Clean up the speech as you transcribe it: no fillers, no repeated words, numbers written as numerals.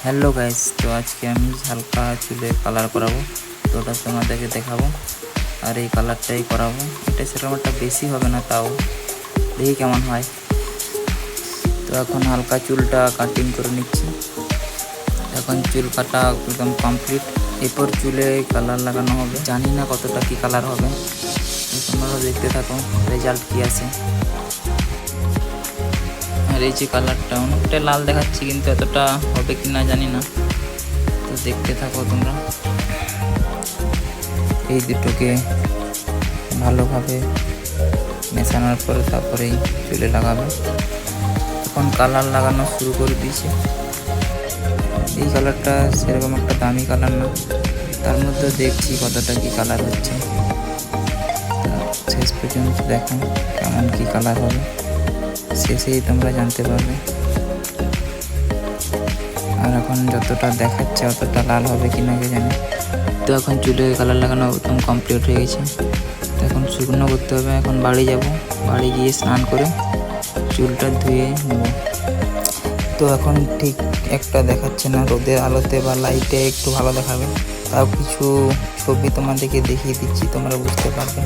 Hello guys, তো আজকে আমি হালকা চুলে কালার করাবো। তো ওটা তোমাদেরকে দেখাবো আর এই কালারটাই করাবো। এটা সেরকম একটা বেশি হবে না, তাও দেখি কেমন হয়। তো এখন হালকা চুলটা কাটিং করে নিচ্ছি। এখন চুল কাটা একদম কমপ্লিট। এরপর চুলে কালার লাগানো হবে। জানি না কতটা কি কালার হবে, তো তোমরা দেখতে থাকো রেজাল্ট কি আছে। আর এই যে কালারটা অনেকটা লাল দেখাচ্ছি, কিন্তু এতটা হবে কি না জানি না। তো দেখতে থাকো তোমরা। এই দুটোকে ভালোভাবে মেশানোর পরে তারপরেই চুলে লাগাবে। এখন কালার লাগানো শুরু করে দিয়েছে। এই কালারটা সেরকম একটা দামি কালার না, তার মধ্যে দেখছি কতটা কি কালার হচ্ছে। শেষ পর্যন্ত দেখো কেমন কি কালার হবে, শেষেই তোমরা জানতে পারবে। আর এখন যতটা দেখাচ্ছে অতটা লাল হবে কিনা কে জানি। তো এখন চুলে কালার লাগানো একদম কমপ্লিট হয়ে গেছে। তো এখন শুকনো করতে হবে। এখন বাড়ি যাব, বাড়ি গিয়ে স্নান করে চুলটা ধুয়ে নেব। তো এখন ঠিক একটা দেখাচ্ছে না, রোদের আলোতে বা লাইটে একটু ভালো দেখাবে। তাও কিছু ছবি তোমাদেরকে দেখিয়ে দিচ্ছি, তোমরা বুঝতে পারবে।